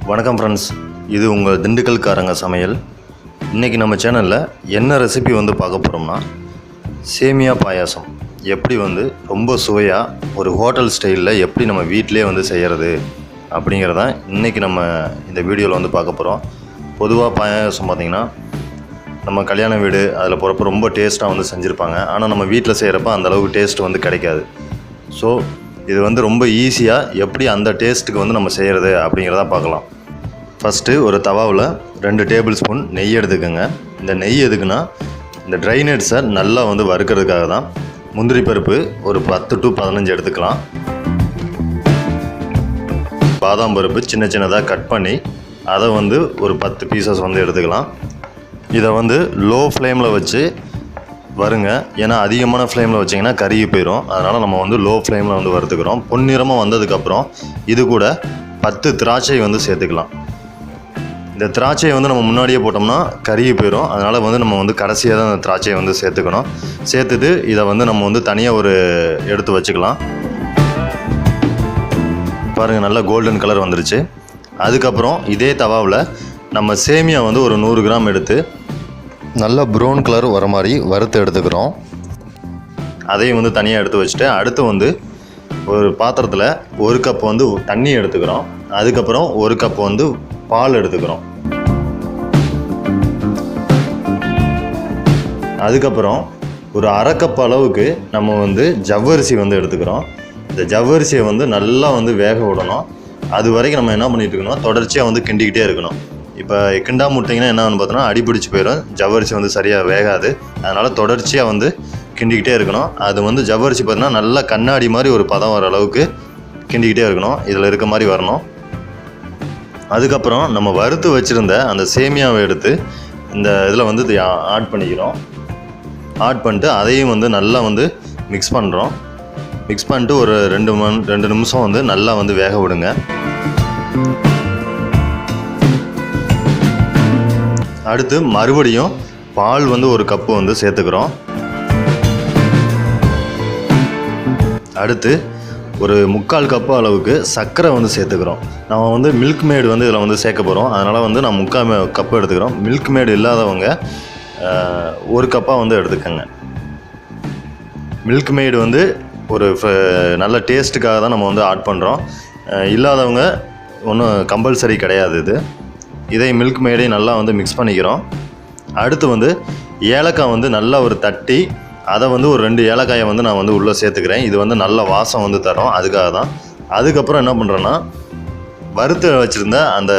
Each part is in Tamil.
வணக்கம் ஃப்ரெண்ட்ஸ், இது உங்கள் திண்டுக்கல்காரங்க சமையல். இன்றைக்கி நம்ம சேனலில் என்ன ரெசிபி பார்க்க போகிறோம்னா, சேமியா பாயாசம் எப்படி ரொம்ப சுவையாக ஒரு ஹோட்டல் ஸ்டைலில் எப்படி நம்ம வீட்டிலே செய்கிறது அப்படிங்கிறதான் இன்றைக்கி நம்ம இந்த வீடியோவில் பார்க்க போகிறோம். பொதுவாக பாயாசம் பார்த்திங்கன்னா நம்ம கல்யாண வீடு அதில் போகிறப்ப ரொம்ப டேஸ்ட்டாக செஞ்சுருப்பாங்க. ஆனால் நம்ம வீட்டில் செய்கிறப்ப அந்தளவுக்கு டேஸ்ட் கிடைக்காது. ஸோ இது ரொம்ப ஈஸியாக எப்படி அந்த டேஸ்ட்டுக்கு நம்ம செய்கிறது அப்படிங்கிறத பார்க்கலாம். ஃபஸ்ட்டு ஒரு தவாவில் 2 டேபிள் ஸ்பூன் நெய் எடுத்துக்கோங்க. இந்த நெய் எதுக்குன்னா, இந்த ட்ரை நட்ஸை நல்லா வறுக்கிறதுக்காக தான். முந்திரி பருப்பு ஒரு 10 to 15 எடுத்துக்கலாம். பாதாம் பருப்பு சின்ன சின்னதாக கட் பண்ணி அதை ஒரு 10 பீசஸ் எடுத்துக்கலாம். இதை லோ ஃப்ளேமில் வச்சு வருங்க. ஏன்னா அதிகமான ஃப்ளேமில் வச்சிங்கன்னா கருகி போயிடும். அதனால் நம்ம லோ ஃப்ளேமில் வறுத்துக்கிறோம். பொன்னிறமாக வந்ததுக்கப்புறம் இது கூட 10 திராட்சை சேர்த்துக்கலாம். இந்த திராட்சையை நம்ம முன்னாடியே போட்டோம்னா கருகி போயிடும். அதனால் நம்ம கடைசியாக தான் அந்த திராட்சையை சேர்த்துக்கணும். சேர்த்துட்டு இதை நம்ம தனியாக ஒரு எடுத்து வச்சுக்கலாம். பாருங்கள், நல்லா கோல்டன் கலர் வந்துருச்சு. அதுக்கப்புறம் இதே தவாவில் நம்ம சேமியா ஒரு 100 கிராம் எடுத்து நல்லா ப்ரௌன் கலர் வர மாதிரி வறுத்து எடுத்துக்கிறோம். அதையும் தனியாக எடுத்து வச்சுட்டு அடுத்து ஒரு பாத்திரத்தில் 1 கப் தண்ணி எடுத்துக்கிறோம். அதுக்கப்புறம் 1 கப் பால் எடுத்துக்கிறோம். அதுக்கப்புறம் ஒரு 1/2 கப் அளவுக்கு நம்ம ஜவ்வரிசி எடுத்துக்கிறோம். இந்த ஜவ்வரிசியை நல்லா வேக விடணும். அது வரைக்கும் நம்ம என்ன பண்ணிட்டு இருக்கணும், தொடர்ச்சியாக கிண்டிக்கிட்டே இருக்கணும். இப்போ கிண்டாம விட்டிங்கன்னா என்ன பார்த்தோன்னா அடிபிடிச்சு போயிடும். ஜவ்வரிசி சரியாக வேகாது. அதனால் தொடர்ச்சியாக கிண்டிக்கிட்டே இருக்கணும். அது ஜவ்வரிசி பார்த்தீங்கன்னா நல்லா கண்ணாடி மாதிரி ஒரு பதம் வர அளவுக்கு கிண்டிக்கிட்டே இருக்கணும். இதில் இருக்க மாதிரி வரணும். அதுக்கப்புறம் நம்ம வறுத்து வச்சுருந்த அந்த சேமியாவை எடுத்து இந்த இதில் ஆட் பண்ணிக்கிறோம். ஆட் பண்ணிட்டு அதையும் நல்லா மிக்ஸ் பண்ணுறோம். மிக்ஸ் பண்ணிட்டு ஒரு 2 நிமிஷம் நல்லா வேக விடுங்க. அடுத்து மறுபடியும் பால் 1 கப்பு சேர்த்துக்கிறோம். அடுத்து ஒரு 3/4 கப்பு அளவுக்கு சர்க்கரை சேர்த்துக்கிறோம். நம்ம மில்க் மேடு இதில் சேர்க்க போகிறோம். அதனால் நான் 3/4 கப்பு எடுத்துக்கிறோம். மில்க் மேடு இல்லாதவங்க 1 கப்பாக எடுத்துக்கோங்க. மில்க் மேடு ஒரு நல்ல டேஸ்ட்டுக்காக தான் நம்ம ஆட் பண்ணுறோம். இல்லாதவங்க ஒன்றும் கம்பல்சரி கிடையாது. இதை மில்க் மேடையும் நல்லா மிக்ஸ் பண்ணிக்கிறோம். அடுத்து ஏலக்காய் நல்லா ஒரு தட்டி அதை ஒரு 2 ஏலக்காயை நான் உள்ளே சேர்த்துக்கிறேன். இது நல்ல வாசம் தரும். அதுக்காக தான். அதுக்கப்புறம் என்ன பண்ணுறேன்னா, வறுத்து வச்சுருந்த அந்த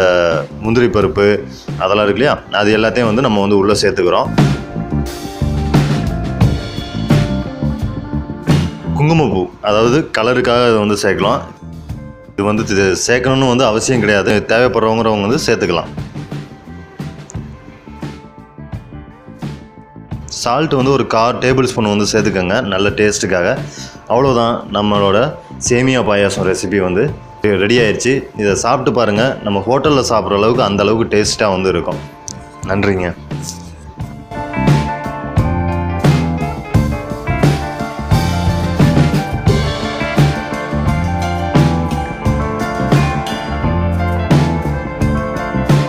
முந்திரி பருப்பு அதெல்லாம் இருக்கு இல்லையா, அது எல்லாத்தையும் நம்ம உள்ளே சேர்த்துக்கிறோம். குங்குமப்பூ, அதாவது கலருக்காக இதை சேர்க்கலாம். இது சேர்க்கணும்னு அவசியம் கிடையாது. தேவைப்படுறவங்கிறவங்க சேர்த்துக்கலாம். சால்ட் ஒரு 1/4 டேபிள் ஸ்பூன் சேர்த்துக்கோங்க, நல்ல டேஸ்ட்டுக்காக. அவ்வளோதான், நம்மளோட சேமியா பாயாசம் ரெசிபி ரெடி ஆயிடுச்சு. இதை சாப்பிட்டு பாருங்கள். நம்ம ஹோட்டலில் சாப்பிட்ற அளவுக்கு அந்த அளவுக்கு டேஸ்ட்டாக இருக்கும். நன்றிங்க.